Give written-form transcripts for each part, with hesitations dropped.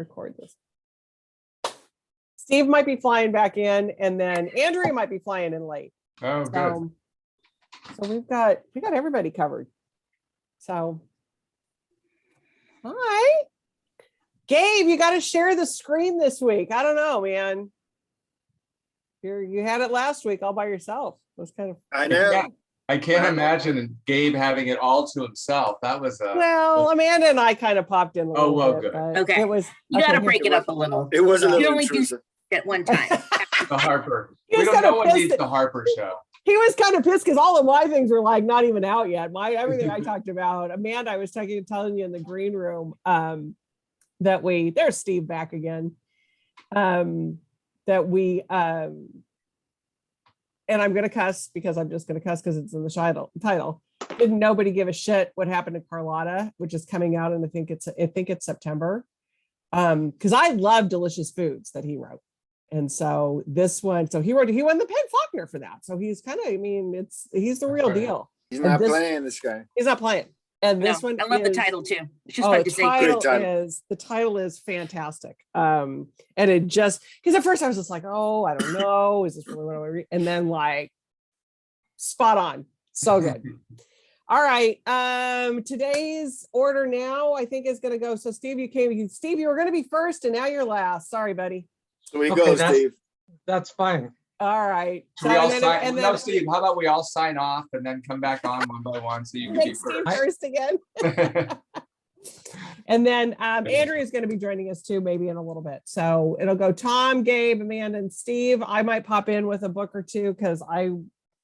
record this. Steve might be flying back in, and then Andrea might be flying in late. Oh, good. So we got everybody covered. So, hi, Gabe. You got to share the screen this week. I don't know, man. You had it last week all by yourself. It was kind of. I know. I can't imagine Gabe having it all to himself. That was well, Amanda and I kind of popped in a little bit. Good. Okay. It was. You got to break it up a little. It was a You little only do intrusive. at one time. the Harper. He was No one pissed needs at- the Harper show. He was kind of pissed because all of my things were like not even out yet. Everything I talked about, Amanda, I was telling you in the green room that there's Steve back again. That we and I'm gonna cuss because I'm just gonna cuss because it's in the title. Didn't nobody give a shit what happened to Carlotta, which is coming out, and I think it's September. Because I love Delicious Foods that he wrote. And so this one, he won the Peg Faulkner for that. So he's kind of, he's the real deal. He's not playing, this guy. He's not playing. And this one, I love the title too. It's just fun to say. The title is fantastic. And it just, because at first I was just like, oh, I don't know. Is this really what I read? And then like, spot on. So good. All right. Today's order now, I think is going to go. So Steve, Steve, you were going to be first and now you're last. Sorry, buddy. So we go, Steve. That's fine. All right. No, Steve, how about we all sign off and then come back on one by one so you can be Steve first. first again. And then Andrea is going to be joining us too, maybe in a little bit. So it'll go Tom, Gabe, Amanda, and Steve. I might pop in with a book or two because a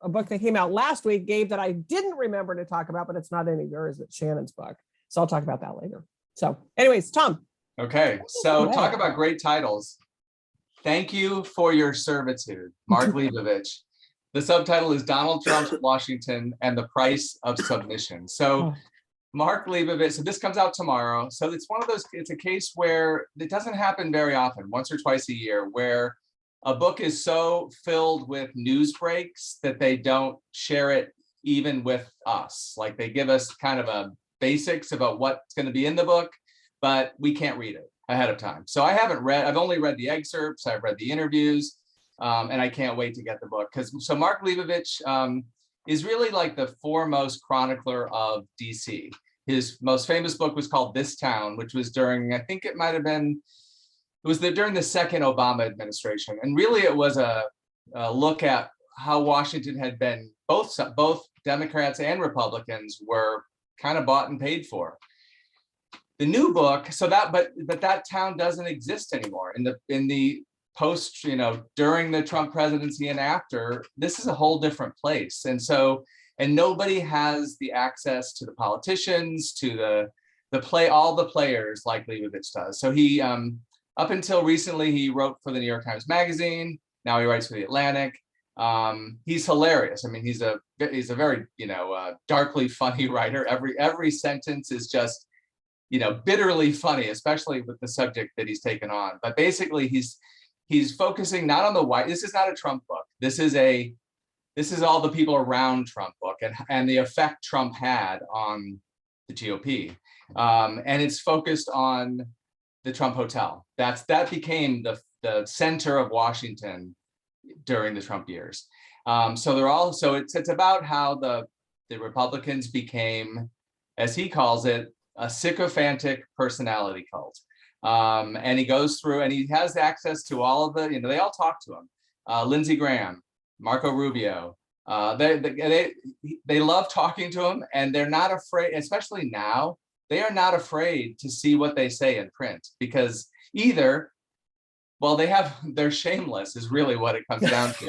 book that came out last week, Gabe, that I didn't remember to talk about, but it's not any of yours, it's Shannon's book. So I'll talk about that later. So anyways, Tom. Okay, so talk about great titles. Thank you for your servitude, Mark Leibovich. The subtitle is Donald Trump's Washington and the Price of Submission. So Mark Leibovich, so this comes out tomorrow. So it's one of those, it's a case where it doesn't happen very often, once or twice a year, where a book is so filled with news breaks that they don't share it even with us. Like they give us kind of a basics about what's going to be in the book, but we can't read it ahead of time. So I've only read the excerpts, I've read the interviews, and I can't wait to get the book. So Mark Leibovich is really like the foremost chronicler of DC. His most famous book was called This Town, which was during, I think it might've been, during the second Obama administration. And really it was a look at how Washington had been, both Democrats and Republicans were kind of bought and paid for. The new book, but that town doesn't exist anymore in the post, during the Trump presidency and after. This is a whole different place. And nobody has the access to the politicians, to all the players like Leibovich does. So he, up until recently, he wrote for the New York Times Magazine. Now he writes for the Atlantic. He's hilarious. I mean, he's a very, darkly funny writer. Every sentence is just, bitterly funny, especially with the subject that he's taken on. But basically, he's focusing not on the white. This is not a Trump book. This is all the people around Trump book and the effect Trump had on the GOP. And it's focused on the Trump Hotel. That became the center of Washington during the Trump years. So it's about how the Republicans became, as he calls it, a sycophantic personality cult. And he goes through and he has access to all of the, they all talk to him. Lindsey Graham, Marco Rubio, they love talking to him, and they're not afraid, especially now, they are not afraid to see what they say in print, because they're shameless is really what it comes down to.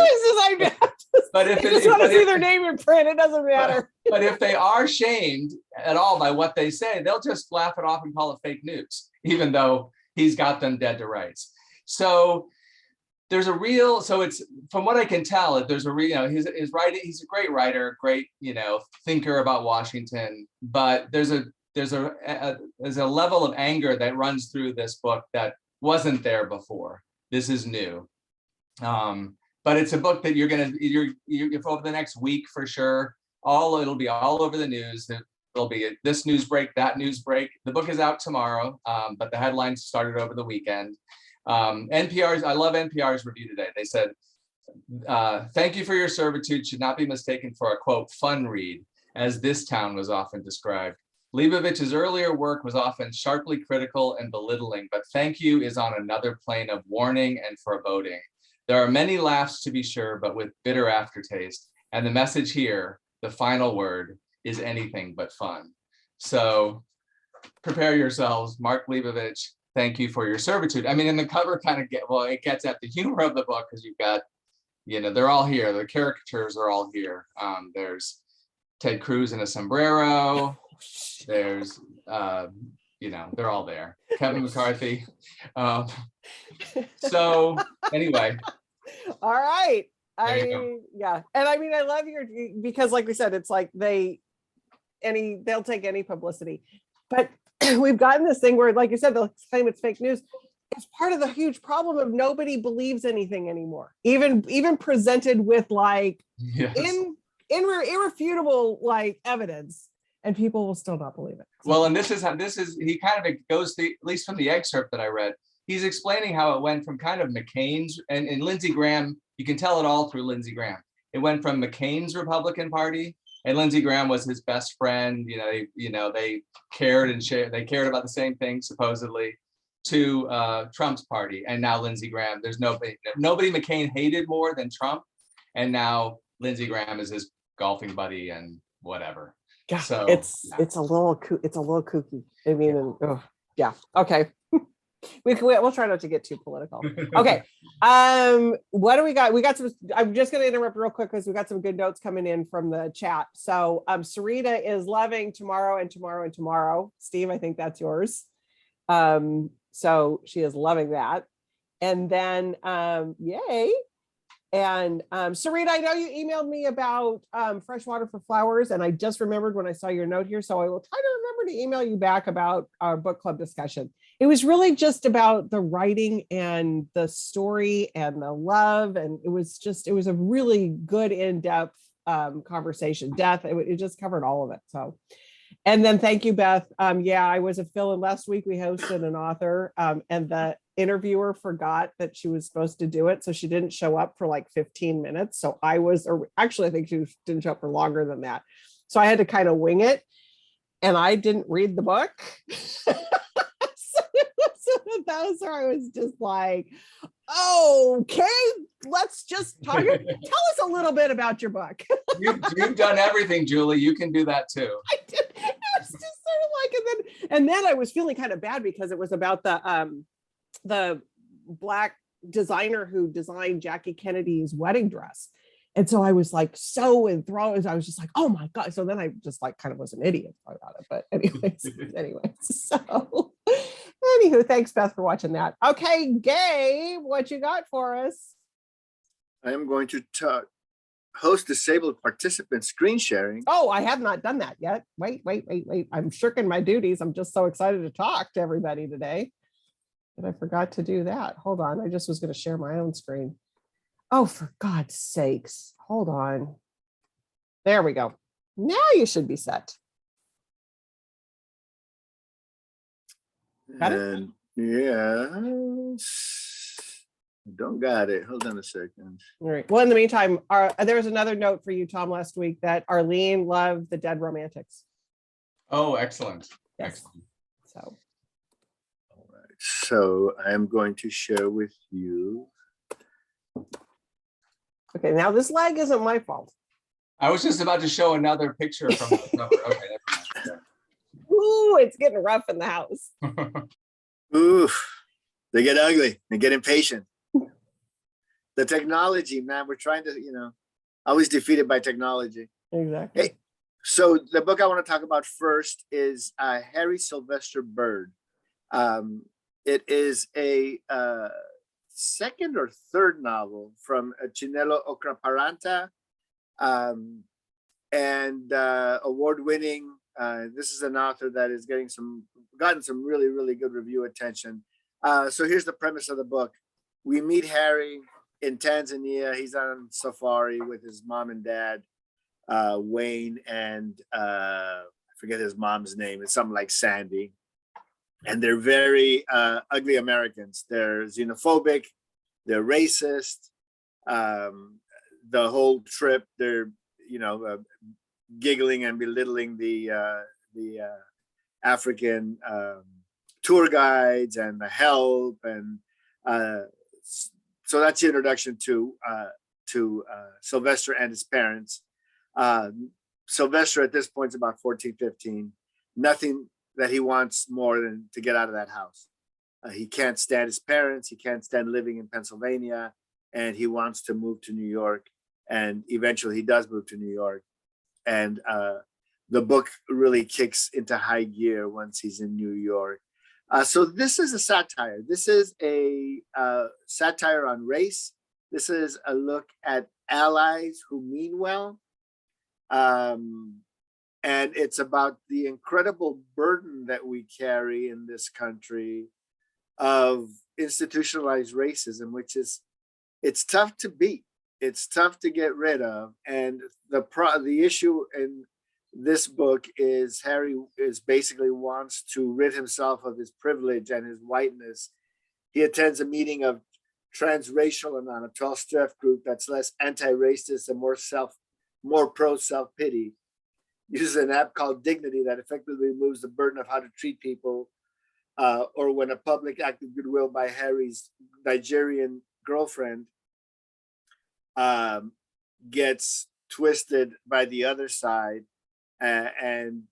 But if you just want to see their name in print, it doesn't matter. But if they are shamed at all by what they say, they'll just laugh it off and call it fake news, even though he's got them dead to rights. So it's from what I can tell, there's a real, his writing, he's a great writer, great, thinker about Washington, but there's a level of anger that runs through this book that wasn't there before. This is new. But it's a book that you're over the next week for sure. It'll be all over the news. there'll be this news break, that news break. The book is out tomorrow, but the headlines started over the weekend. I love NPR's review today. They said, thank you for your servitude should not be mistaken for a, quote, fun read, as this town was often described. Leibovich's earlier work was often sharply critical and belittling, but Thank You is on another plane of warning and foreboding. There are many laughs to be sure, but with bitter aftertaste. And the message here, the final word, is anything but fun. So prepare yourselves, Mark Leibovich, thank you for your servitude. I mean, in the cover kind of it gets at the humor of the book because you've got, they're all here. The caricatures are all here. There's Ted Cruz in a sombrero. There's, they're all there. Kevin McCarthy. So anyway. All right. Yeah. And I mean, I love because like we said, it's like they'll take any publicity, but we've gotten this thing where, like you said, they'll claim it's fake news. It's part of the huge problem of nobody believes anything anymore, even presented with like irrefutable like evidence. And people will still not believe it. Well, and this is he kind of goes at least from the excerpt that I read, he's explaining how it went from kind of McCain's and Lindsey Graham, you can tell it all through Lindsey Graham. It went from McCain's Republican Party, and Lindsey Graham was his best friend. They cared and shared, they cared about the same thing supposedly, to Trump's party. And now Lindsey Graham, there's nobody McCain hated more than Trump. And now Lindsey Graham is his golfing buddy and whatever. Yeah, so it's a little kooky. I mean, yeah. Okay. We'll try not to get too political. Okay. What do we got? We got some. I'm just going to interrupt real quick because we got some good notes coming in from the chat. So, Sarita is loving Tomorrow and Tomorrow and Tomorrow. Steve, I think that's yours. So she is loving that. And then, yay. And Sarita, I know you emailed me about Freshwater for Flowers, and I just remembered when I saw your note here, so I will try to remember to email you back about our book club discussion. It was really just about the writing and the story and the love, and it was a really good in-depth conversation. It just covered all of it. So, and then thank you, Beth. Yeah, I was a fill-in last week. We hosted an author, and the interviewer forgot that she was supposed to do it, so she didn't show up for like 15 minutes. So I think she didn't show up for longer than that. So I had to kind of wing it, and I didn't read the book. So that was where I was just like, okay, let's just talk. Tell us a little bit about your book. You've done everything, Julie. You can do that too. I did. It was just sort of like, and then I was feeling kind of bad because it was about the Black designer who designed Jackie Kennedy's wedding dress. And so I was like so enthralled. I was just like, oh my God. So then I just like kind of was an idiot about it. But anyways, so anywho, thanks, Beth, for watching that. Okay, Gabe, what you got for us? I am going to host disabled participant screen sharing. Oh, I have not done that yet. Wait. I'm shirking my duties. I'm just so excited to talk to everybody today. And I forgot to do that. Hold on. I just was going to share my own screen. Oh, for God's sakes. Hold on. There we go. Now you should be set. Got it? And yes, don't got it. Hold on a second. All right. Well, in the meantime, there's another note for you, Tom, last week that Arlene loved The Dead Romantics. Oh, excellent. Yes. Excellent. So. So I am going to share with you. Okay, now this lag isn't my fault. I was just about to show another picture from the cover. Okay, never mind. Ooh, it's getting rough in the house. Ooh, they get ugly. They get impatient. The technology, man, we're trying to, always defeated by technology. Exactly. Hey, so the book I want to talk about first is Harry Sylvester Bird. It is a second or third novel from Chinelo Okraparanta, and award-winning. This is an author that is gotten some really, really good review attention. So here's the premise of the book. We meet Harry in Tanzania. He's on safari with his mom and dad, Wayne and I forget his mom's name. It's something like Sandy. And they're very ugly Americans. They're xenophobic. They're racist. The whole trip, they're giggling and belittling the African tour guides and the help, and so that's the introduction to Sylvester and his parents. Sylvester at this point is about 14, 15. Nothing that he wants more than to get out of that house. He can't stand his parents. He can't stand living in Pennsylvania, and he wants to move to New York. And eventually he does move to New York. And the book really kicks into high gear once he's in New York. So this is a satire. This is a satire on race. This is a look at allies who mean well. And it's about the incredible burden that we carry in this country of institutionalized racism, which is, it's tough to beat. It's tough to get rid of. And the issue in this book is Harry is basically wants to rid himself of his privilege and his whiteness. He attends a meeting of Transracial Anonymous, a 12-step group that's less anti-racist and more pro self-pity. Uses an app called Dignity that effectively removes the burden of how to treat people, or when a public act of goodwill by Harry's Nigerian girlfriend gets twisted by the other side, and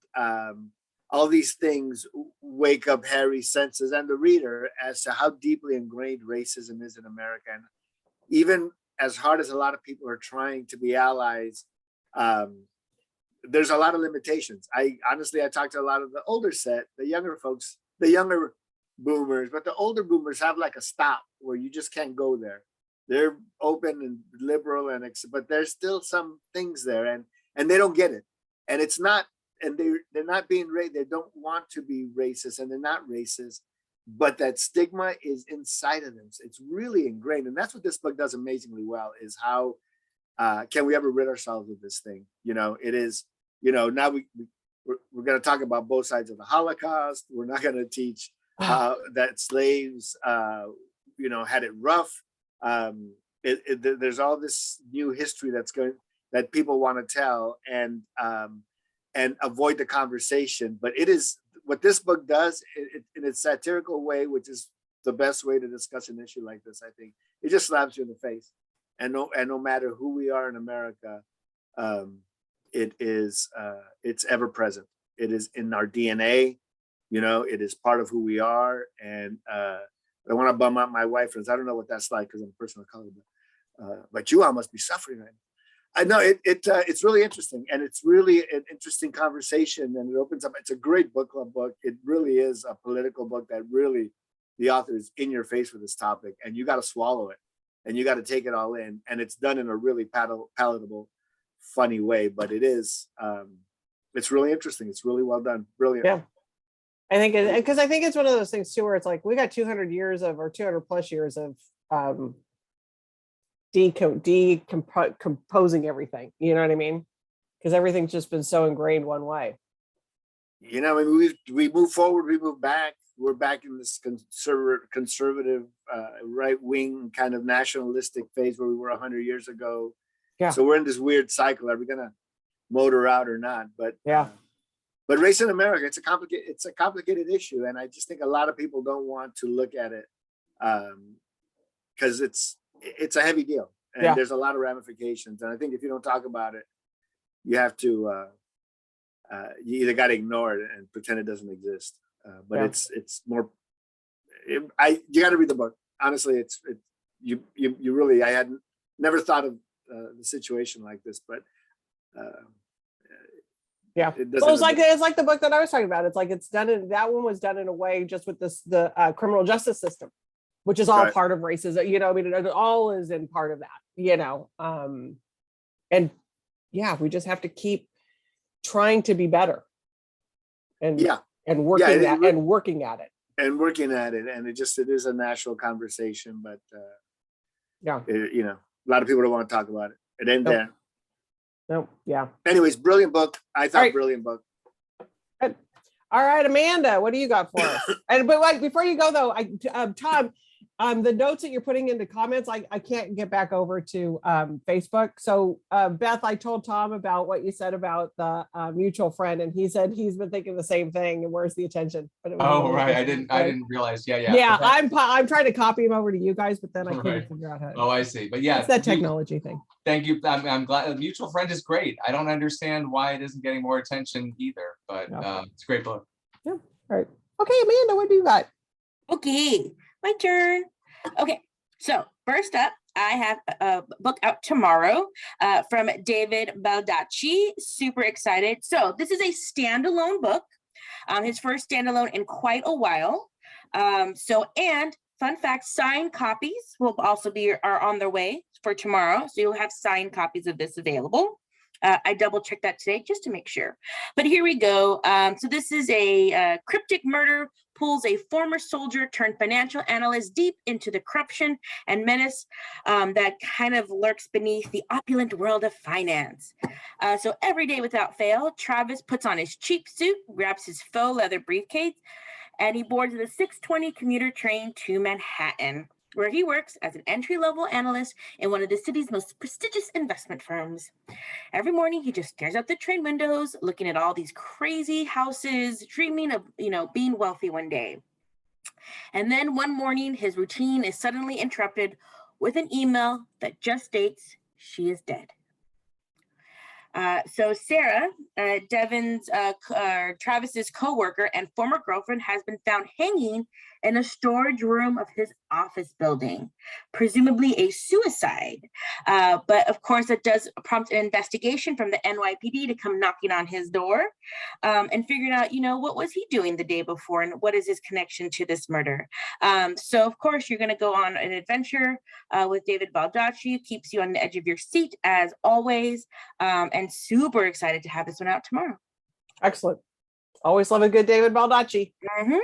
all these things wake up Harry's senses and the reader as to how deeply ingrained racism is in America. And even as hard as a lot of people are trying to be allies, there's a lot of limitations. I talked to a lot of the older set, the younger folks, the younger boomers, but the older boomers have like a stop where you just can't go there. They're open and liberal, but there's still some things there, and they don't get it. And it's not, and they're not being they don't want to be racist, and they're not racist, but that stigma is inside of them. It's really ingrained, and that's what this book does amazingly well. Is how can we ever rid ourselves of this thing? It is. Now we're going to talk about both sides of the Holocaust. We're not going to teach that slaves, had it rough. There's all this new history that people want to tell and avoid the conversation. But it is what this book does in its satirical way, which is the best way to discuss an issue like this. I think it just slaps you in the face. And no matter who we are in America, it's ever present. It is in our DNA. It is part of who we are. And I don't want to bum out my wife, because I don't know what that's like because I'm a person of color. But you all must be suffering right now. I know it's really interesting, and it's really an interesting conversation, and it opens up. It's a great book club book. It really is a political book that really the author is in your face with this topic, and you got to swallow it, and you got to take it all in. And it's done in a really palatable, funny way, but it is it's really interesting. It's really well done. Brilliant. Yeah. I think because I think it's one of those things too, where it's like we got 200 plus years of decomposing everything. You know what I mean? Because everything's just been so ingrained one way. We move forward, we move back. We're back in this conservative right-wing kind of nationalistic phase where we were 100 years ago. Yeah. So we're in this weird cycle. Are we gonna motor out or not? But yeah. But race in America, it's a complicated issue, and I just think a lot of people don't want to look at it because it's a heavy deal, and there's a lot of ramifications. And I think if you don't talk about it, you have to you either got to ignore it and pretend it doesn't exist. But it's more. You got to read the book. Honestly, you really. I had never thought of the situation like this, but. Yeah, well, it's like the book that I was talking about. It's like that one was done in a way just with the criminal justice system, which is all part of racism. I mean, it all is in part of that. And we just have to keep trying to be better, and working at it. And it is a national conversation, but a lot of people don't want to talk about it. It ain't there. No, yeah. Anyways, brilliant book. I thought brilliant book. All right, Amanda, what do you got for us? And but like before you go though, Tom, the notes that you're putting into comments, I can't get back over to Facebook. So Beth, I told Tom about what you said about the mutual friend, and he said he's been thinking the same thing. And where's the attention? But it was Oh, really right. I interesting, didn't realize. Yeah, yeah. Yeah, But I'm trying to copy him over to you guys, but then I couldn't Right. figure out how. oh, I see. But yeah, It's that technology thing. thank you. I'm glad. A mutual friend is great. I don't understand why it isn't getting more attention either, but Yeah. it's a great book. Yeah. All right. Okay, Amanda, what do you got? Okay, my turn. Okay, so first up, I have a book out tomorrow from David Baldacci. Super excited. So this is a standalone book, his first standalone in quite a while. And fun fact, signed copies will also are on their way for tomorrow. So you'll have signed copies of this available. I double checked that today just to make sure. But here we go. So this is a cryptic murder pulls a former soldier turned financial analyst deep into the corruption and menace that kind of lurks beneath the opulent world of finance. So every day without fail, Travis puts on his cheap suit, grabs his faux leather briefcase, and he boards the 6:20 commuter train to Manhattan, where he works as an entry-level analyst in one of the city's most prestigious investment firms. Every morning, he just stares out the train windows, looking at all these crazy houses, dreaming of, being wealthy one day. And then one morning, his routine is suddenly interrupted with an email that just states she is dead. So Sarah, Travis's co-worker and former girlfriend, has been found hanging in a storage room of his office building, presumably a suicide. But of course, it does prompt an investigation from the NYPD to come knocking on his door and figuring out, what was he doing the day before and what is his connection to this murder. So of course, you're going to go on an adventure with David Baldacci, keeps you on the edge of your seat as always, and super excited to have this one out tomorrow. Excellent. Always love a good David Baldacci. Mm-hmm.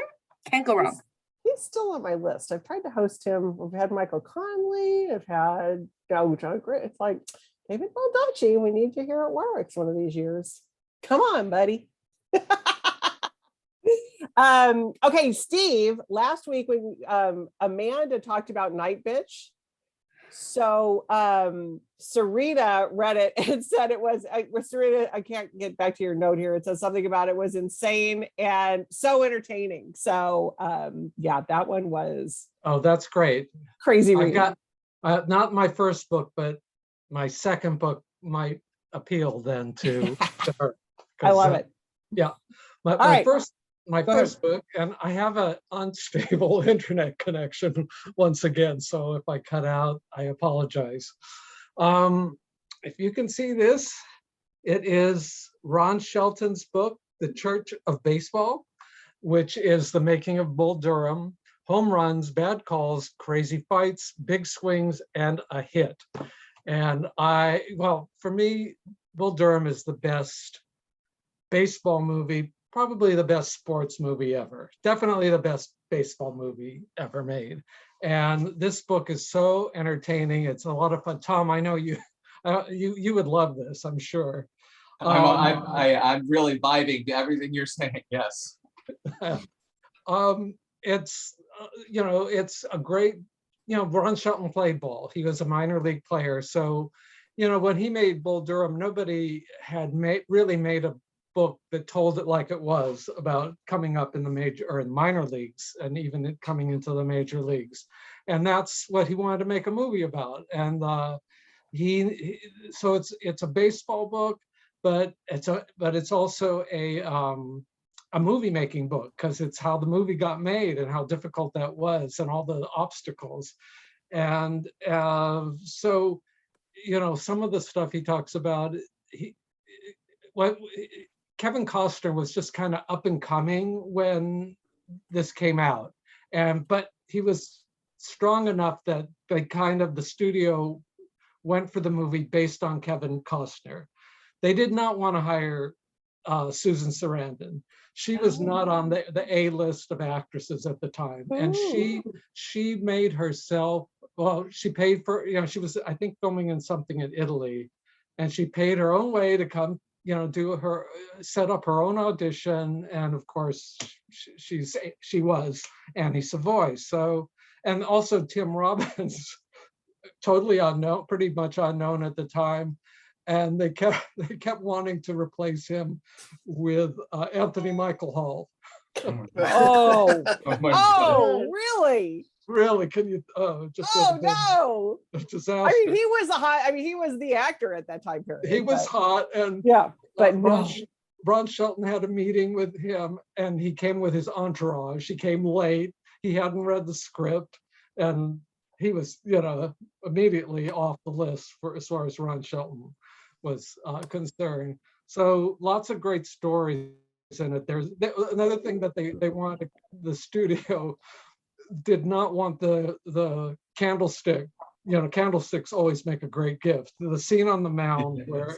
Can't go wrong. He's still on my list. I've tried to host him. We've had Michael Conley. I've had John Gray. It's like David Baldacci. We need you here at Warwick's one of these years. Come on, buddy. Okay, Steve. Last week when Amanda talked about Night Bitch, so Sarita read it and said it was Sarita. I can't get back to your note here. It says something about it was insane and so entertaining. So yeah, that one was. Oh, that's great. Crazy I read. got not my first book, but my second book might appeal then to her. I love it. Yeah, my right. first ahead. book, and I have an unstable internet connection once again, so if I cut out, I apologize. If you can see this, it is Ron Shelton's book, The Church of Baseball, which is the making of Bull Durham: home runs, bad calls, crazy fights, big swings, and a hit. And for me, Bull Durham is the best baseball movie, probably the best sports movie ever, definitely the best baseball movie ever made. And this book is so entertaining. It's a lot of fun. Tom, I know you would love this, I'm sure. I'm really vibing to everything you're saying. Yes. It's it's a great, Ron Shelton played ball. He was a minor league player. So, when he made Bull Durham, nobody had really made a book that told it like it was about coming up in the major or in minor leagues and even it coming into the major leagues. And that's what he wanted to make a movie about. And so it's a baseball book, but it's also a movie making book, because it's how the movie got made and how difficult that was and all the obstacles. And so, some of the stuff he talks about, Kevin Costner was just kind of up and coming when this came out, but he was strong enough that the studio went for the movie based on Kevin Costner. They did not want to hire Susan Sarandon. She was not on the A list of actresses at the time, and she made herself. Well, she paid for. She was, I think, filming in something in Italy, and she paid her own way to come set up her own audition, and of course she was Annie Savoy. So, and also Tim Robbins, totally unknown, pretty much unknown at the time, and they kept wanting to replace him with Anthony Michael Hall. Oh, Oh my oh, really? Really? Can you? Oh no! A disaster. I mean, he was he was the actor at that time period. He was but- hot, and Yeah, but no. Ron Shelton had a meeting with him, and he came with his entourage. He came late. He hadn't read the script, and he was, immediately off the list for as far as Ron Shelton was concerned. So lots of great stories in it. There's another thing that they wanted. The studio did not want the candlestick. Candlesticks always make a great gift. The scene on the mound where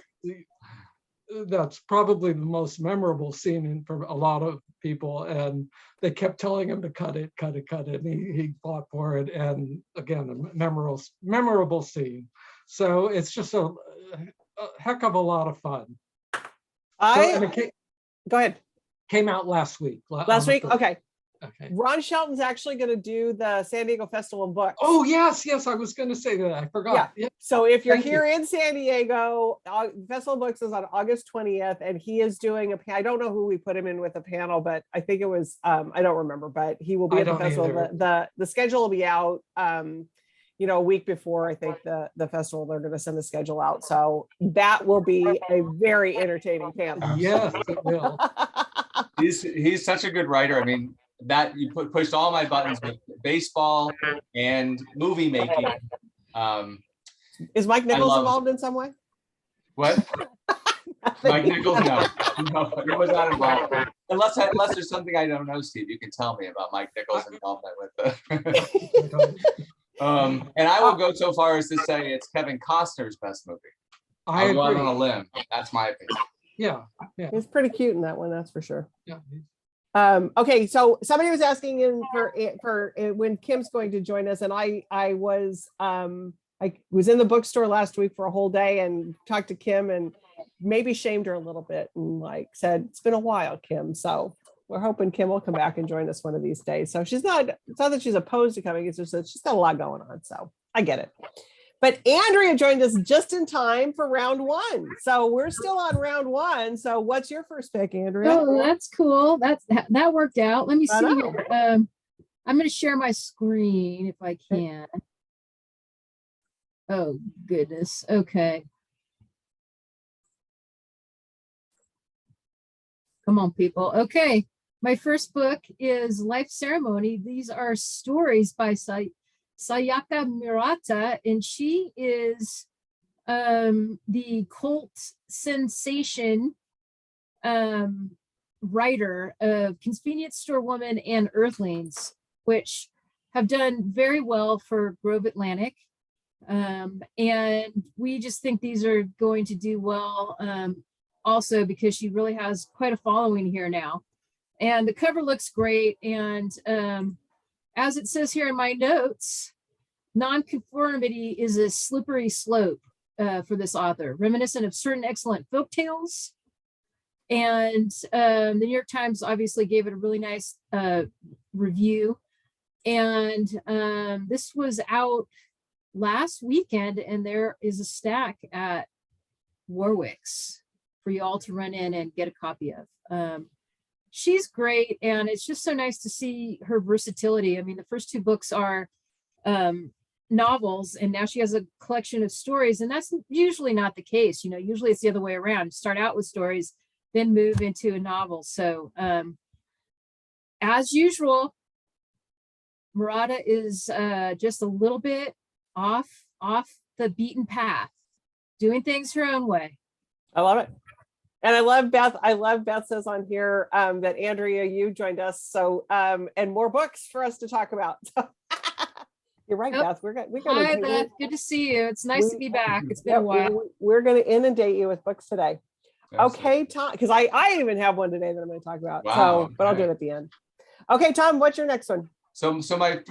that's probably the most memorable scene for a lot of people, and they kept telling him to cut it, and he fought for it, and again, a memorable scene. So it's just a heck of a lot of fun. Go ahead. Came out last week. Last week, okay. Okay. Ron Shelton's actually going to do the San Diego Festival of Books. Oh yes, I was going to say that. I forgot. Yeah. So if you're Thank here in San Diego, Festival of Books is on August 20th, and he is doing I don't know who we put him in with a panel, but I think it was I don't remember, but he will be at the festival. The schedule will be out a week before, I think, the festival. They're going to send the schedule out, so that will be a very entertaining panel. Yes, it will. He's such a good writer. I mean, that you pushed all my buttons with baseball and movie making. Is Mike Nichols involved in some way? What? Mike Nichols? No, he was not involved. Unless there's something I don't know, Steve, you can tell me about Mike Nichols' involvement with the. And I will go so far as to say it's Kevin Costner's best movie. I I'll go out agree. on a limb. That's my opinion. Yeah. He's pretty cute in that one, that's for sure. Yeah. Okay, so somebody was asking for when Kim's going to join us, and I was in the bookstore last week for a whole day and talked to Kim and maybe shamed her a little bit and said, it's been a while, Kim. So we're hoping Kim will come back and join us one of these days. So it's not that she's opposed to coming, it's just that she's got a lot going on. So I get it. But Andrea joined us just in time for round one. So we're still on round one. So what's your first pick, Andrea? Oh, that's cool. That worked out. Let me see here. I'm going to share my screen if I can. Oh, goodness. Okay. Come on, people. Okay. My first book is Life Ceremony. These are stories by Sayaka Murata, and she is the cult sensation writer of Convenience Store Woman and Earthlings, which have done very well for Grove Atlantic. And we just think these are going to do well also because she really has quite a following here now. And the cover looks great. And as it says here in my notes, nonconformity is a slippery slope for this author, reminiscent of certain excellent folk tales. And the New York Times obviously gave it a really nice review. And this was out last weekend, and there is a stack at Warwick's for you all to run in and get a copy of. She's great, and it's just so nice to see her versatility. I mean, the first two books are novels, and now she has a collection of stories, and that's usually not the case. Usually it's the other way around. Start out with stories, then move into a novel. So as usual, Murata is just a little bit off the beaten path, doing things her own way. I love it. And I love Beth says on here that Andrea, you joined us. So and more books for us to talk about. You're right, Beth. Hi, Beth. Good to see you. It's nice to be back. It's been a while. We're going to inundate you with books today. Absolutely. Okay, Tom, because I even have one today that I'm going to talk about. Wow, but I'll do it at the end. Okay, Tom, what's your next one? So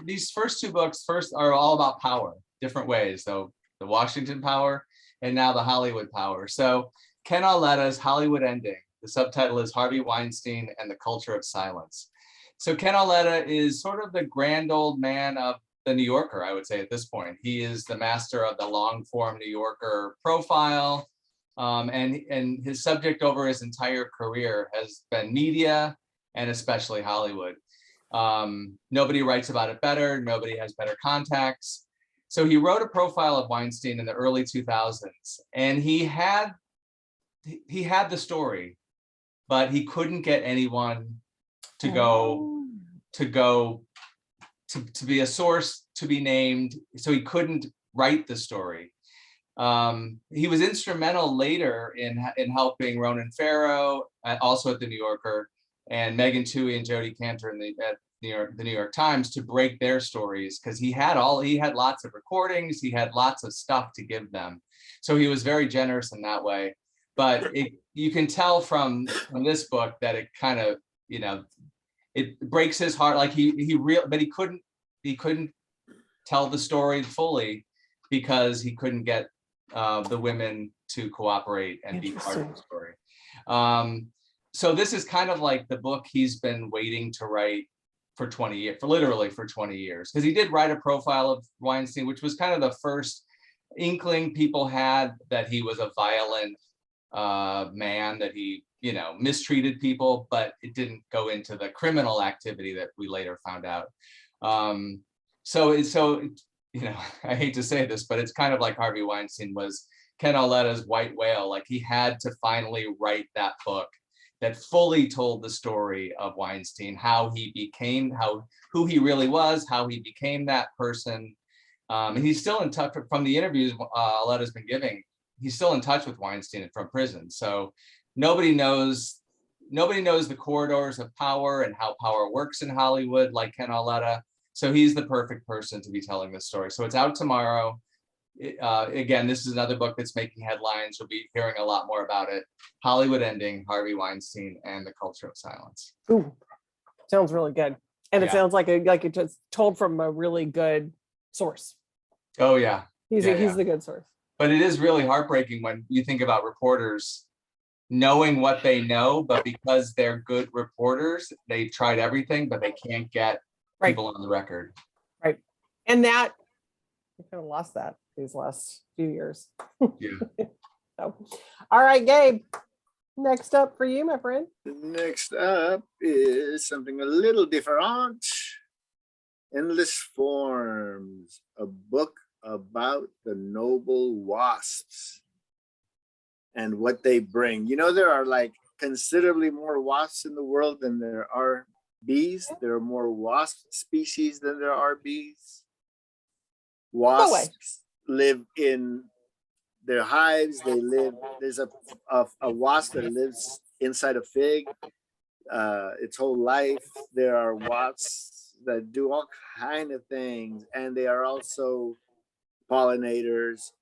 these first two books are all about power, different ways. So the Washington power and now the Hollywood power. So Ken Auletta's Hollywood Ending. The subtitle is Harvey Weinstein and the Culture of Silence. So Ken Auletta is sort of the grand old man of the New Yorker, I would say at this point. He is the master of the long form New Yorker profile. And his subject over his entire career has been media and especially Hollywood. Nobody writes about it better. Nobody has better contacts. So he wrote a profile of Weinstein in the early 2000s, and he had the story, but he couldn't get anyone to be a source, to be named. So he couldn't write the story. He was instrumental later in helping Ronan Farrow, also at the New Yorker, and Megan Twohey and Jodi Kantor at the New York Times to break their stories, because he had lots of recordings, he had lots of stuff to give them. So he was very generous in that way. But you can tell from this book that it kind of, it breaks his heart. Like but he couldn't tell the story fully because he couldn't get the women to cooperate and be part of the story. So this is kind of like the book he's been waiting to write for 20 years, literally for 20 years, because he did write a profile of Weinstein, which was kind of the first inkling people had that he was a violent man, that he, mistreated people, but it didn't go into the criminal activity that we later found out. So I hate to say this, but it's kind of like Harvey Weinstein was Ken Auletta's white whale. Like, he had to finally write that book that fully told the story of Weinstein, how he became, who he really was, how he became that person. And he's still in touch from the interviews Auletta's been giving. He's still in touch with Weinstein from prison. So nobody knows the corridors of power and how power works in Hollywood like Ken Auletta. So he's the perfect person to be telling this story. So it's out tomorrow. Again, this is another book that's making headlines. You'll be hearing a lot more about it. Hollywood Ending, Harvey Weinstein and the Culture of Silence. Ooh, sounds really good. And it sounds like it just told from a really good source. Oh yeah. He's the good source. But it is really heartbreaking when you think about reporters knowing what they know, but because they're good reporters, they tried everything, but they can't get people on the record. Right. And that we kind of lost that these last few years. Yeah. So, all right, Gabe. Next up for you, my friend. Next up is something a little different. Endless Forms, a book about the noble wasps and what they bring. There are like considerably more wasps in the world than there are bees. There are more wasp species than there are bees. Wasps live in their hives. There's a wasp that lives inside a fig its whole life. There are wasps that do all kind of things, and they are also pollinators.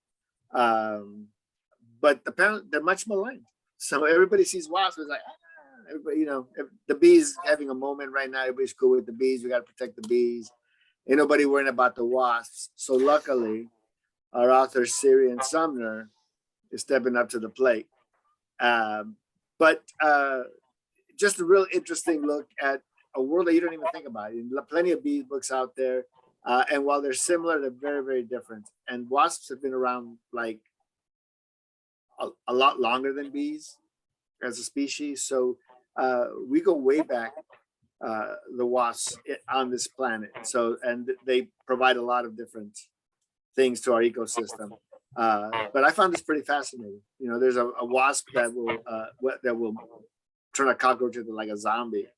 But apparently they're much maligned. So everybody sees wasps, it's like, everybody, if the bees having a moment right now, everybody's cool with the bees. We got to protect the bees. Ain't nobody worrying about the wasps. So luckily, our author Syrian Sumner is stepping up to the plate. But just a real interesting look at a world that you don't even think about. Plenty of bee books out there. And while they're similar, they're very, very different. And wasps have been around like a lot longer than bees as a species. So we go way back, the wasps on this planet. So, and they provide a lot of different things to our ecosystem. But I found this pretty fascinating. There's a wasp that will turn a cockroach into like a zombie.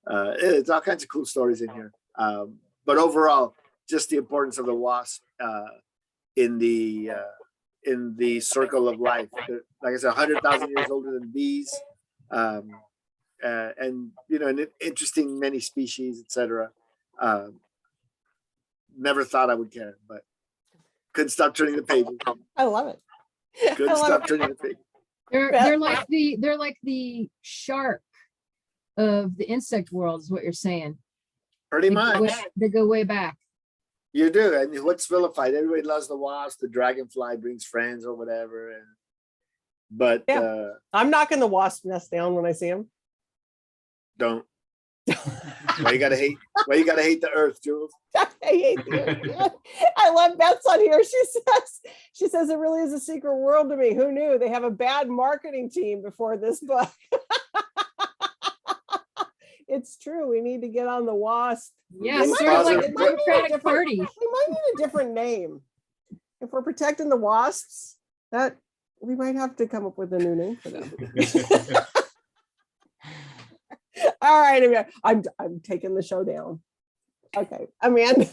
It's all kinds of cool stories in here. But overall, just the importance of the wasp in the circle of life. Like I said, 100,000 years older than bees. And an interesting many species, etc. Never thought I would care, but couldn't stop turning the pages. I love it. Couldn't stop turning the page. They're like the shark of the insect world, is what you're saying. Pretty much. They go way back. You do. And what's vilified? Everybody loves the wasp. The dragonfly brings friends or whatever. And But Yeah. I'm knocking the wasp nest down when I see them. don't. Why you gotta hate? Why you gotta hate the earth, Jules? I hate the earth. I love Beth's on here. She says it really is a secret world to me. Who knew? They have a bad marketing team before this book. It's true. We need to get on the wasp. Yeah, They sort of like sponsor- a Democratic Party. We might need a different name. If we're protecting the wasps, that we might have to come up with a new name for them. All right, Amanda, I'm taking the show down. Okay, Amanda.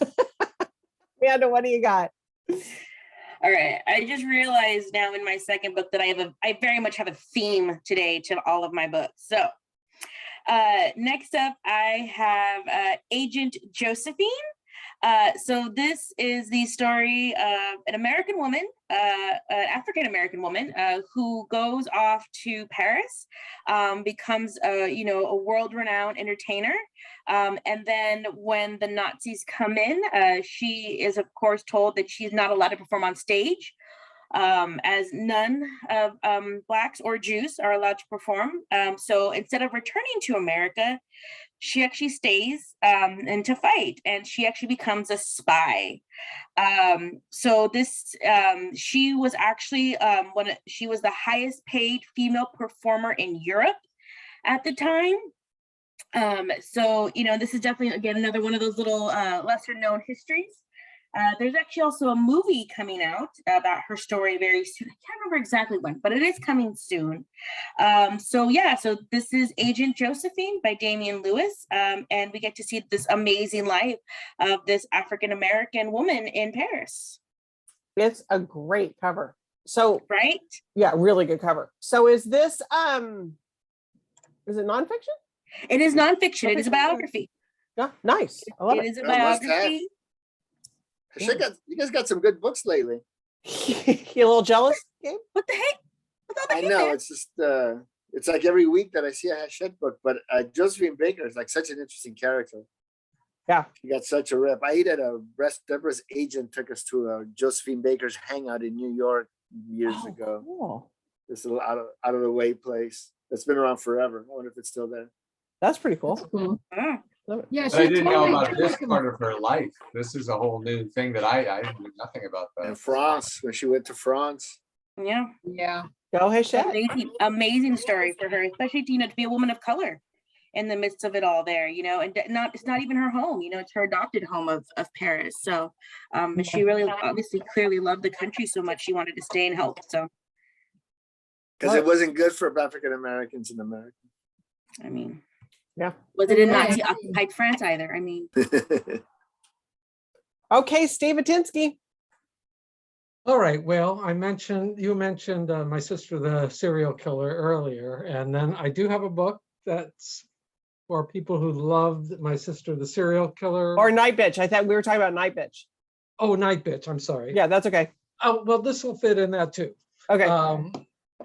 Amanda, what do you got? All right. I just realized now in my second book that I very much have a theme today to all of my books. So next up, I have Agent Josephine. So this is the story of an American woman, an African-American woman who goes off to Paris, becomes a world-renowned entertainer. And then when the Nazis come in, she is of course told that she's not allowed to perform on stage, as none of Blacks or Jews are allowed to perform. So instead of returning to America, she actually stays and to fight, and she actually becomes a spy. So this, she was actually she was the highest paid female performer in Europe at the time. So this is definitely, again, another one of those little lesser known histories. There's actually also a movie coming out about her story very soon. I can't remember exactly when, but it is coming soon. So this is Agent Josephine by Damian Lewis. And we get to see this amazing life of this African-American woman in Paris. It's a great cover. So, right? Yeah, really good cover. So is this, is it nonfiction? It is nonfiction. It is a biography. Yeah, nice. I love it. It is a biography. You guys got some good books lately. You a little jealous, Gabe? What the heck? I know, it's just it's like every week that I see a Hachette book, but Josephine Baker is like such an interesting character. Yeah, she got such a rep. I had Deborah's agent took us to Josephine Baker's hangout in New York years ago. Cool. This little out of the way place that's been around forever. I wonder if it's still there. That's pretty cool. That's cool. Yeah, But I didn't know about this part of her life. This is a whole new thing that I knew nothing about that. In France, when she went to France. Yeah. Go Hachette. Amazing story for her, especially to be a woman of color in the midst of it all there, and it's not even her home, it's her adopted home of Paris. So she really obviously clearly loved the country so much she wanted to stay and help. So because it wasn't good for African Americans in America. I mean, yeah. Was it in Nazi occupied France either? I mean. Okay, Steve Atinsky. All right. Well, you mentioned My Sister the Serial Killer earlier, and then I do have a book that's for people who loved My Sister the Serial Killer. Or Night Bitch. I thought we were talking about Night Bitch. Oh, Night Bitch. I'm sorry. Yeah, that's okay. Oh, well, this will fit in that too. Okay.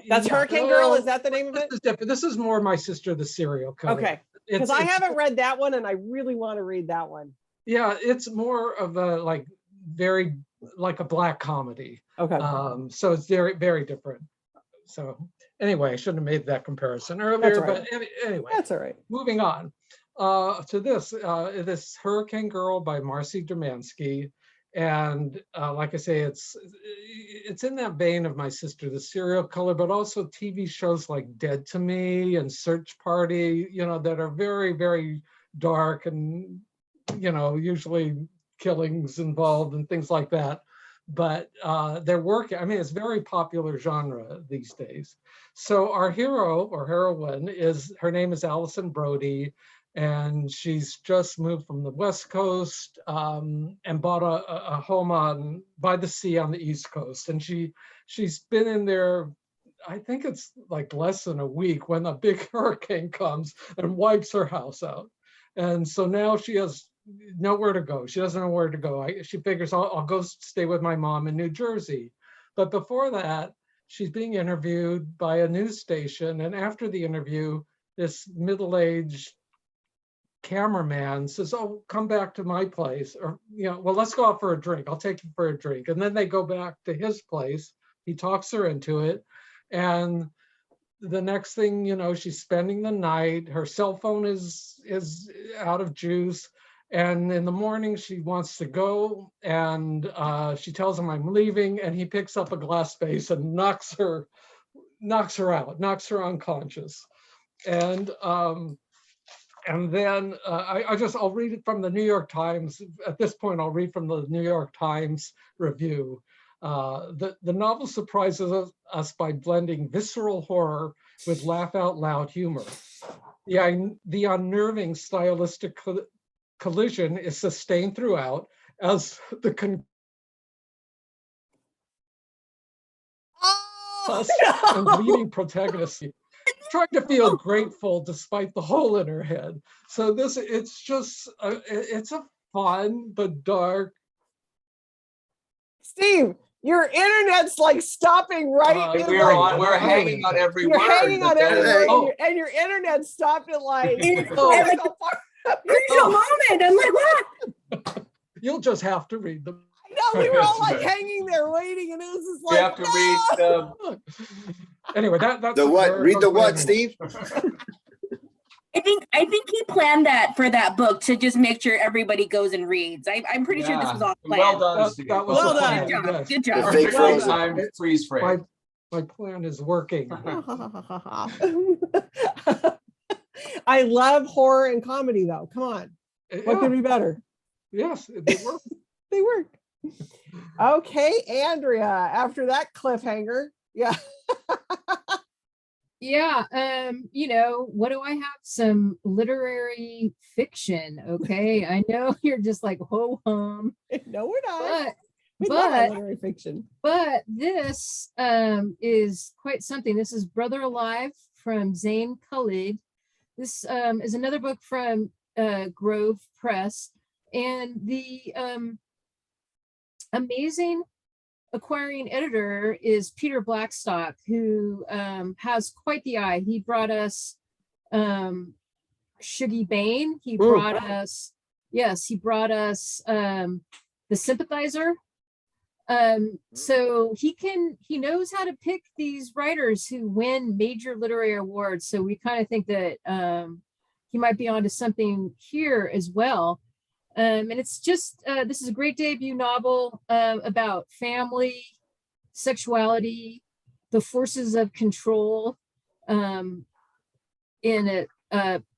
That's Hurricane Girl. Is that the name of it? This is more My Sister the Serial Killer. Okay. Because I haven't read that one, and I really want to read that one. Yeah, it's more of a very like a black comedy. Okay. So it's very, very different. So anyway, I shouldn't have made that comparison earlier, right. But anyway. That's all right. Moving on to this Hurricane Girl by Marcy Dermansky. And like I say, it's in that vein of My Sister the Serial Killer, but also TV shows like Dead to Me and Search Party, that are very, very dark and, usually killings involved and things like that. But they're working. I mean, it's very popular genre these days. So our hero or heroine her name is Allison Brody. And she's just moved from the West Coast and bought a home by the sea on the East Coast. And she's been in there, I think it's like less than a week when a big hurricane comes and wipes her house out. And so now she has nowhere to go. She doesn't know where to go. She figures I'll go stay with my mom in New Jersey. But before that, she's being interviewed by a news station. And after the interview, this middle-aged cameraman says, "Oh, come back to my place," or well, let's go out for a drink. I'll take you for a drink. And then they go back to his place. He talks her into it, And the next thing you know, she's spending the night. Her cell phone is out of juice. And in the morning, she wants to go, and she tells him, "I'm leaving," and he picks up a glass vase and knocks her out, knocks her unconscious. And then I'll read it from the New York Times. At this point, I'll read from the New York Times review. The novel surprises us by blending visceral horror with laugh out loud humor. The unnerving stylistic collision is sustained throughout as the and leading protagonist trying to feel grateful despite the hole in her head. So it's just it's a fun but dark. Steve, your internet's like stopping right. We're hanging on every word. You're hanging on every word, Oh. and your internet stopped at like. Crucial moment. I'm like, what? You'll just have to read them. No, we were all like hanging there waiting, and it was just We like. have to read the Anyway, that's The what? her- Read her the what, family. Steve? I think he planned that for that book to just make sure everybody goes and reads. I'm pretty sure this was all planned. Well done, That- Steve. that was Well the done. plan, Good job. yes. Good The job. fake Well Frozen. Time freeze frame. My plan is working. I love horror and comedy, though. Come on, what Yeah, could be better? yes, they work. They work. Okay, Andrea. After that cliffhanger, yeah. Yeah, what do I have? Some literary fiction. Okay. I know you're just like, ho hum, No, we're not. but We love our but- literary fiction. but this is quite something. This is Brother Alive from Zain Khalid. This is another book from Grove Press, and the amazing acquiring editor is Peter Blackstock, who has quite the eye. He brought us Shuggy Bane. He brought us, yes, he brought us The Sympathizer. So he knows how to pick these writers who win major literary awards. So we kind of think that he might be onto something here as well. And it's just, this is a great debut novel about family, sexuality, the forces of control in it,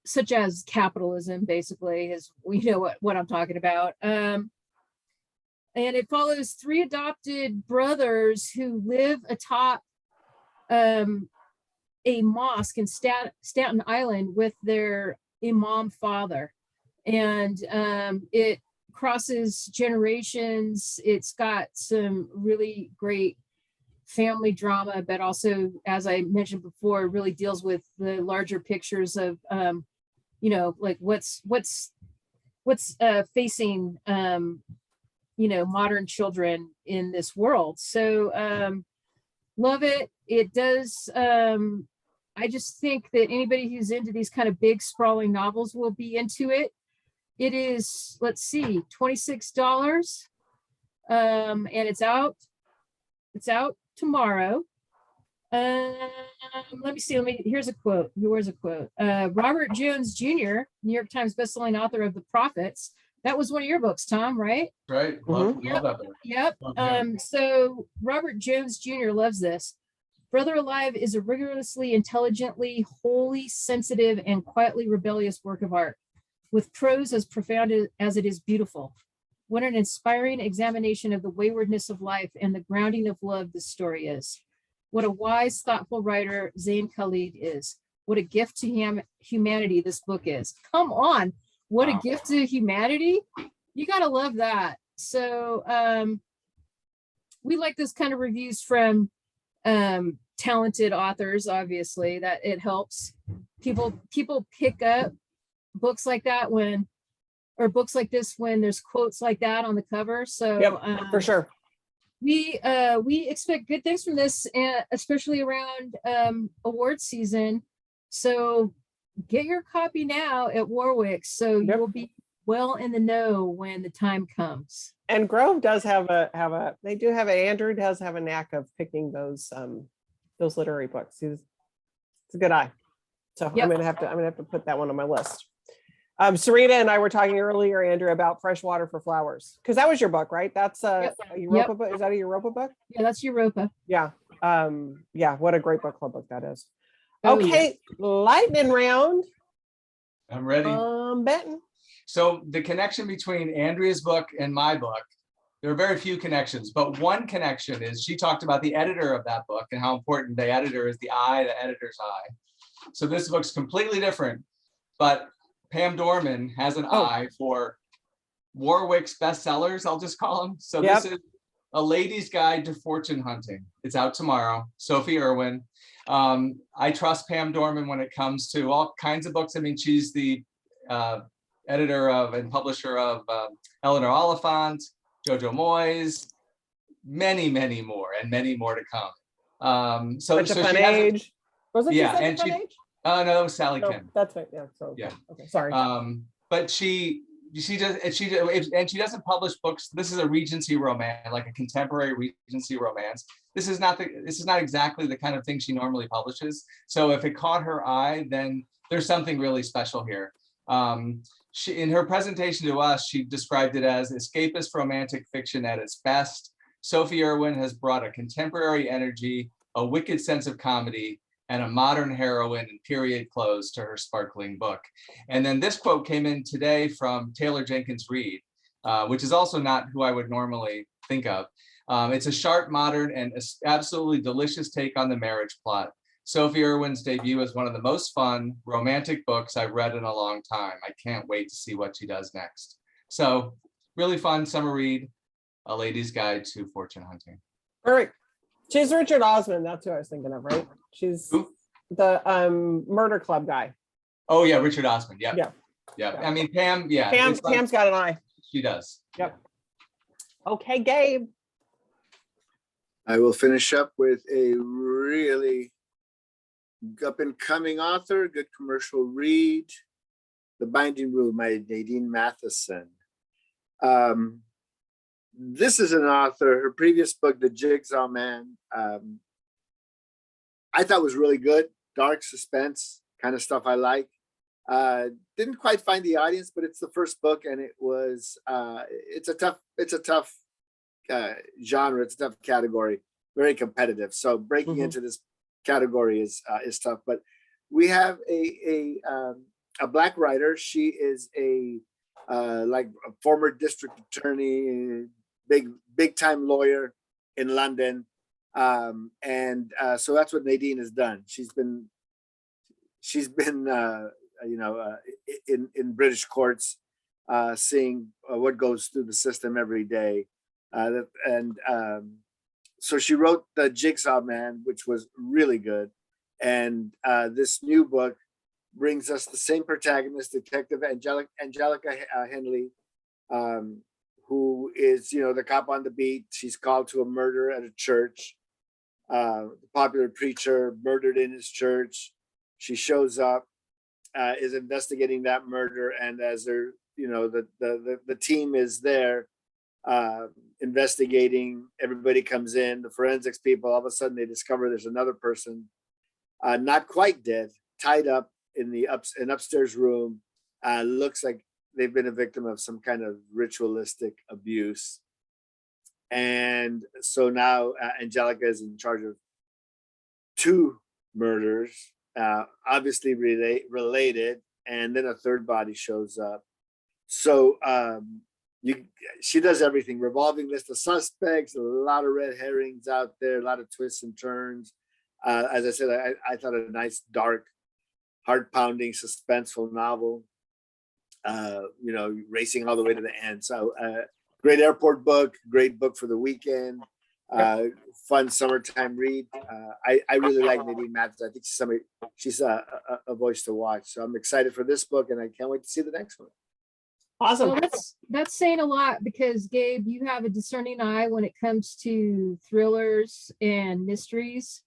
such as capitalism, basically, is what I'm talking about. And it follows three adopted brothers who live atop a mosque in Staten Island with their imam father. And it crosses generations. It's got some really great family drama, but also, as I mentioned before, really deals with the larger pictures of, like what's facing, modern children in this world. So love it. It does. I just think that anybody who's into these kind of big sprawling novels will be into it. It is, let's see, $26. And it's out tomorrow. Let me see. Here's a quote. Robert Jones Jr., New York Times bestselling author of The Prophets. That was one of your books, Tom, right? Right? Love that book. Yep. Love him. So Robert Jones Jr. loves this. Brother Alive is a rigorously, intelligently, wholly sensitive, and quietly rebellious work of art, with prose as profound as it is beautiful. What an inspiring examination of the waywardness of life and the grounding of love this story is. What a wise, thoughtful writer Zain Khalid is. What a gift to humanity this book is. Come on, what a gift to humanity. You gotta love that. So we like this kind of reviews from talented authors, obviously, that it helps. People pick up books like that books like this when there's quotes like that on the cover. So Yep, for sure. We expect good things from this, especially around award season. So get your copy now at Warwick, so Yep. you'll be well in the know when the time comes. And Grove does have a Andrew does have a knack of picking those those literary books. It's a good eye. So Yep. I'm gonna have to put that one on my list. Serena and I were talking earlier, Andrew, about Fresh Water for Flowers, because that was your book, right? That's Yep. a Europa book. Is that a Europa book? Yeah, that's Europa. Yeah. Yeah, what a great book club book that is. Oh, yeah. Okay, lightning round. I'm ready. Benton. So the connection between Andrea's book and my book, there are very few connections, but one connection is she talked about the editor of that book and how important the editor is, the editor's eye. So this book's completely different, but Pam Dorman has an eye for Warwick's bestsellers, I'll just call them. So this is A Lady's Guide to Fortune Hunting. It's out tomorrow. Sophie Irwin. I trust Pam Dorman when it comes to all kinds of books. I mean, she's the editor of and publisher of Eleanor Oliphant, Jojo Moyes, many, many more, and many more to come. So Such a she Fun has Age. Was it yeah, Such a and Fun she- Age? no, that was Sally No, Kim. that's right. Yeah. So Yeah. Okay. Sorry. But she doesn't publish books. This is a Regency romance, like a contemporary Regency romance. This is not exactly the kind of thing she normally publishes. So if it caught her eye, then there's something really special here. She, in her presentation to us, she described it as escapist romantic fiction at its best. Sophie Irwin has brought a contemporary energy, a wicked sense of comedy, and a modern heroine in period clothes to her sparkling book. And then this quote came in today from Taylor Jenkins Reid, which is also not who I would normally think of. It's a sharp, modern, and absolutely delicious take on the marriage plot. Sophie Irwin's debut is one of the most fun romantic books I've read in a long time. I can't wait to see what she does next. So really fun summer read, A Lady's Guide to Fortune Hunting. Perfect. She's Richard Osman. That's who I was thinking of, right? She's Who? the Murder Club guy. Oh yeah, Richard Osman. Yep. Yeah. Yeah. Yeah. I mean, Pam, yeah. Pam, it's like- Pam's got an eye. she does. Yep. Okay, Gabe. I will finish up with a really up and coming author, good commercial read, The Binding Room by Nadine Matheson. This is an author, her previous book, The Jigsaw Man, I thought was really good, dark suspense, kind of stuff I like. Didn't quite find the audience, but it's the first book and it was, it's a tough genre, it's a tough category, very competitive. So breaking into this category is tough, but we have a Black writer. She is like a former district attorney, big time lawyer in London. So that's what Nadine has done. She's been in British courts, seeing what goes through the system every day. So she wrote The Jigsaw Man, which was really good. And this new book brings us the same protagonist, Detective Angelica Henley, who is, the cop on the beat. She's called to a murder at a church. The popular preacher murdered in his church. She shows up, is investigating that murder, and as the team is there investigating, everybody comes in, the forensics people, all of a sudden they discover there's another person, not quite dead, tied up in an upstairs room. Looks like they've been a victim of some kind of ritualistic abuse. And so now Angelica is in charge of 2 murders, obviously related, and then a third body shows up. So she does everything, revolving list of suspects, a lot of red herrings out there, a lot of twists and turns. As I said, I thought a nice, dark, heart-pounding, suspenseful novel, racing all the way to the end. So great airport book, great book for the weekend, fun summertime read. I really like Nadine Matheson. I think she's a voice to watch. So I'm excited for this book and I can't wait to see the next one. Awesome. Well, that's saying a lot because Gabe, you have a discerning eye when it comes to thrillers and mysteries.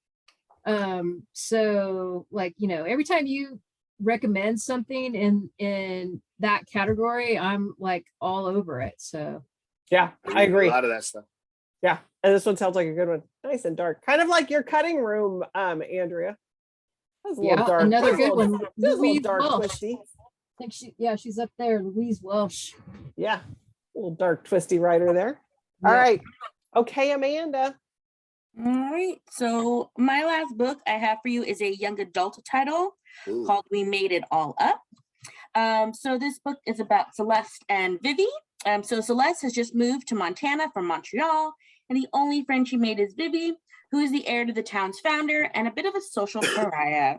So like, every time you recommend something in that category, I'm like all over it. So Yeah, I agree. A lot of that stuff. Yeah, and this one sounds like a good one. Nice and dark, kind of like your cutting room, Andrea. That's a little Yeah, dark. another That's a good little- one. That's a little Louise dark, Welsh. twisty. I think she's up there, Louise Welsh. Yeah, a little dark, twisty writer there. All Yeah. right, okay, Amanda. All right. So my last book I have for you is a young adult title Ooh. called We Made It All Up. So this book is about Celeste and Vivi. So Celeste has just moved to Montana from Montreal, and the only friend she made is Vivi, who is the heir to the town's founder and a bit of a social pariah.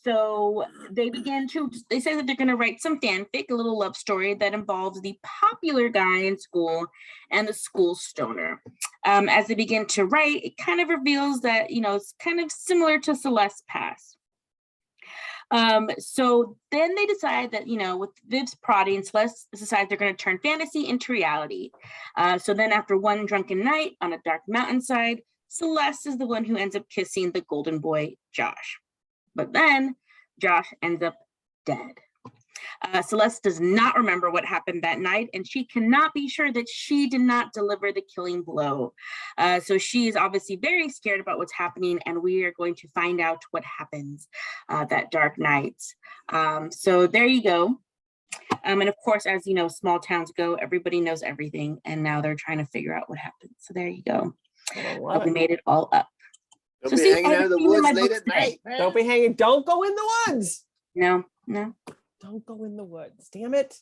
So they say that they're going to write some fanfic, a little love story that involves the popular guy in school and the school stoner. As they begin to write, it kind of reveals that, it's kind of similar to Celeste's past. So then they decide that, with Viv's prodding, Celeste decides they're going to turn fantasy into reality. So then after one drunken night on a dark mountainside, Celeste is the one who ends up kissing the golden boy, Josh. But then Josh ends up dead. Celeste does not remember what happened that night, and she cannot be sure that she did not deliver the killing blow. So she is obviously very scared about what's happening, and we are going to find out what happens that dark night. So there you go. And of course, as you know, small towns go, everybody knows everything, and now they're trying to figure out what happened. So there you go. We made it all up. Don't So be see, hanging I out in the haven't seen my woods late books at night. Don't be hanging. Don't go in the woods. No. Don't go in the woods. Damn it.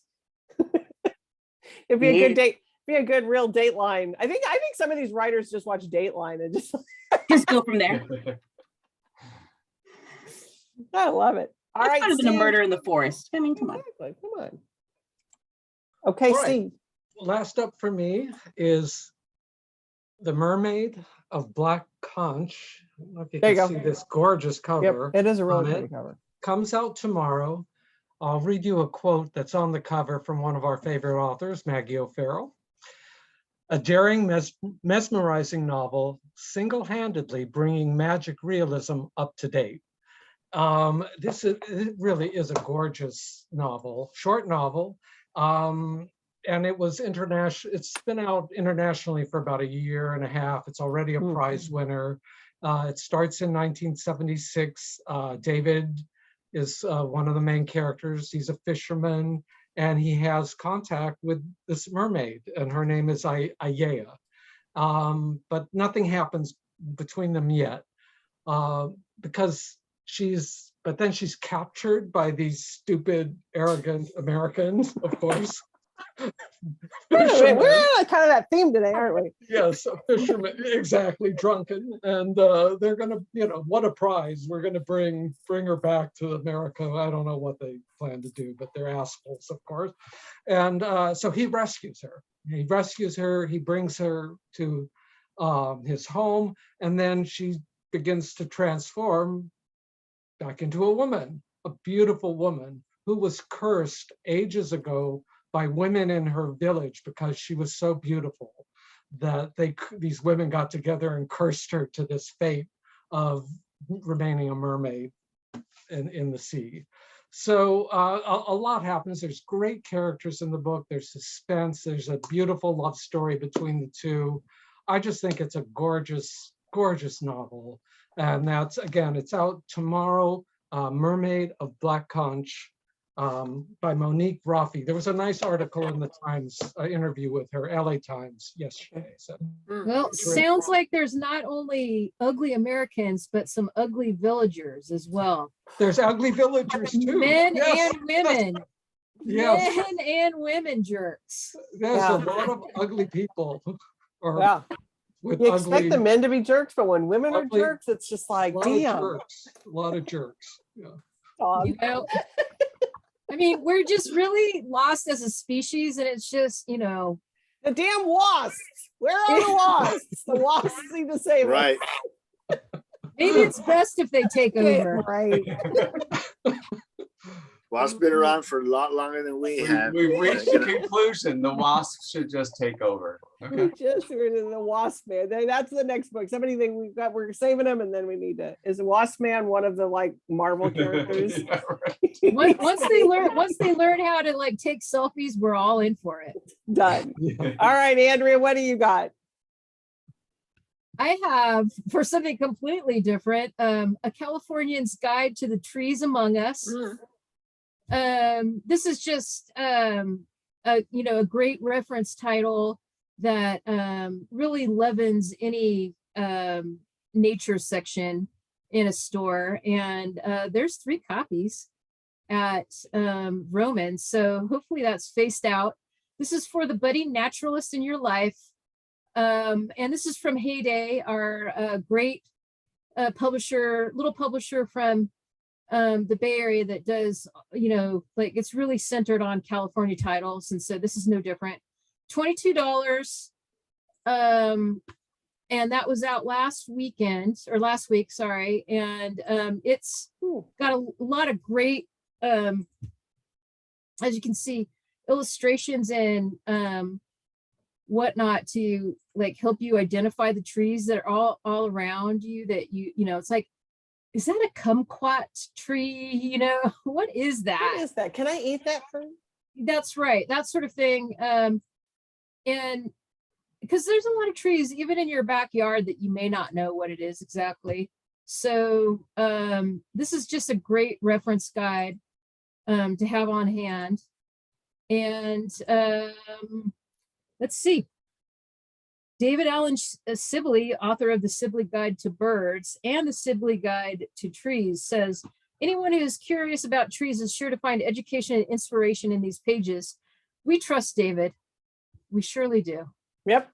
It'd be a good date. Be a good real Dateline. I think some of these writers just watch Dateline and Just go from there. I love it. All That's right, better than a Steve. murder in the forest. I mean, come on. Exactly. Come on. Okay, All right. Steve. Last up for me is The Mermaid of Black Conch. I don't know if you There you can go. see this gorgeous Yep, cover. it is a really on pretty it. cover. Comes out tomorrow. I'll read you a quote that's on the cover from one of our favorite authors, Maggie O'Farrell. A daring, mesmerizing novel, single-handedly bringing magic realism up to date. It really is a gorgeous novel, short novel. And it was international. It's been out internationally for about a year and a half. It's already a prize winner. It starts in 1976. David is one of the main characters. He's a fisherman, and he has contact with this mermaid, and her name is Ayea. But nothing happens between them yet, because but then she's captured by these stupid, arrogant Americans, of course. We're on kind of that theme today, aren't we? Yes, a fisherman, exactly, drunken, and they're gonna, what a prize! We're gonna bring her back to America. I don't know what they plan to do, but they're assholes, of course. And so he rescues her. He brings her to his home, and then she begins to transform back into a woman, a beautiful woman who was cursed ages ago by women in her village because she was so beautiful that these women got together and cursed her to this fate of remaining a mermaid in the sea. So a lot happens. There's great characters in the book. There's suspense. There's a beautiful love story between the two. I just think it's a gorgeous, gorgeous novel. And that's, again, it's out tomorrow, Mermaid of Black Conch, by Monique Roffey. There was a nice article in the Times, interview with her, LA Times, yesterday. So, Well, sounds like there's not only ugly Americans, but some ugly villagers as well. there's ugly villagers too. Men Yes, and women. yes, Men and women jerks. there's Yeah. a lot of ugly people. Or Yeah. with You ugly, expect the men to be jerks, but when women are ugly- jerks, it's just like, a lot of damn. jerks. A lot of jerks. Yeah. Dog. I mean, we're just really lost as a species, and it's just, The damn wasps. Where are the wasps? The wasps need to save us. Right. maybe it's best if they take Okay, over. right. Wasp's been around for a lot longer than we have. We've reached the conclusion. The wasps should just take over. We Okay. just were in the Wasp Man. That's the next book. Somebody think we're saving them, and then we need to. Is the Wasp Man one of the Marvel characters? Yeah, right. Once they learn how to take selfies, we're all in for it. Done. All right, Andrea, what do you got? I have, for something completely different, A Californian's Guide to the Trees Among Us. This is just a great reference title that really leavens any nature section in a store. And there's 3 copies at Roman. So hopefully that's spaced out. This is for the budding naturalist in your life. And this is from Heyday, our great little publisher from the Bay Area that does, like it's really centered on California titles. And so this is no different. $22. And that was out last week, sorry. And it's got a lot of great, as you can see, illustrations and whatnot to like help you identify the trees that are all around you, that it's like, is that a kumquat tree? What is that? What is that? Can I eat that fruit? That's right, that sort of thing. And because there's a lot of trees even in your backyard that you may not know what it is exactly. So this is just a great reference guide to have on hand. And let's see. David Allen Sibley, author of the Sibley Guide to Birds and the Sibley Guide to Trees, says, anyone who is curious about trees is sure to find education and inspiration in these pages. We trust David. We surely do. Yep.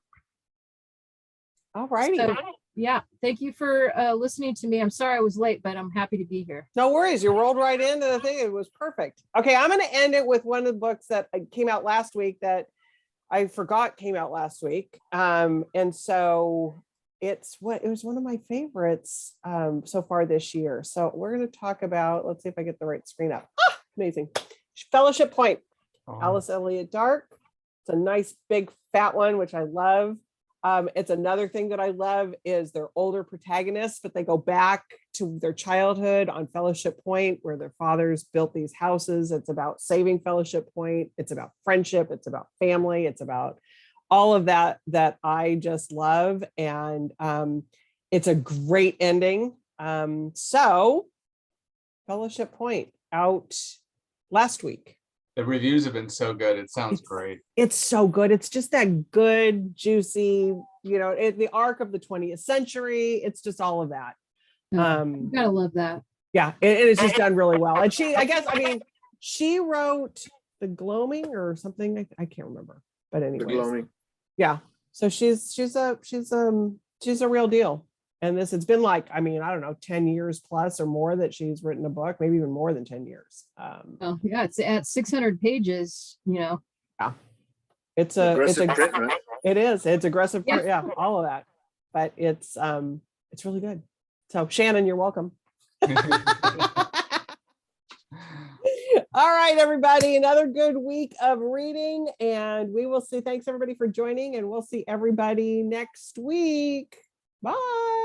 All righty. So, yeah, thank you for listening to me. I'm sorry I was late, but I'm happy to be here. No worries. You rolled right into the thing. It was perfect. Okay, I'm going to end it with one of the books that came out last week that I forgot came out last week. And so it was one of my favorites so far this year. So we're going to talk about, let's see if I get the right screen up. Amazing. Fellowship Point, Alice Elliott Dark. It's a nice big fat one, which I love. It's another thing that I love is they're older protagonists, but they go back to their childhood on Fellowship Point where their fathers built these houses. It's about saving Fellowship Point. It's about friendship. It's about family. It's about all of that I just love. And it's a great ending. So Fellowship Point out last week. The reviews have been so good. It sounds great. It's so good. It's just that good, juicy, the arc of the 20th century. It's just all of that. You gotta love that. Yeah, and it's just done really well. And she wrote The Gloaming or something. I can't remember. But anyway, yeah. So she's a real deal. And it's been like, I don't know, 10 years plus or more that she's written a book, maybe even more than 10 years. Oh yeah, it's at 600 pages, Yeah. It's aggressive. Yes. Yeah, all of that. But it's really good. So Shannon, you're welcome. All right, everybody, another good week of reading, and we will see. Thanks everybody for joining, and we'll see everybody next week. Bye.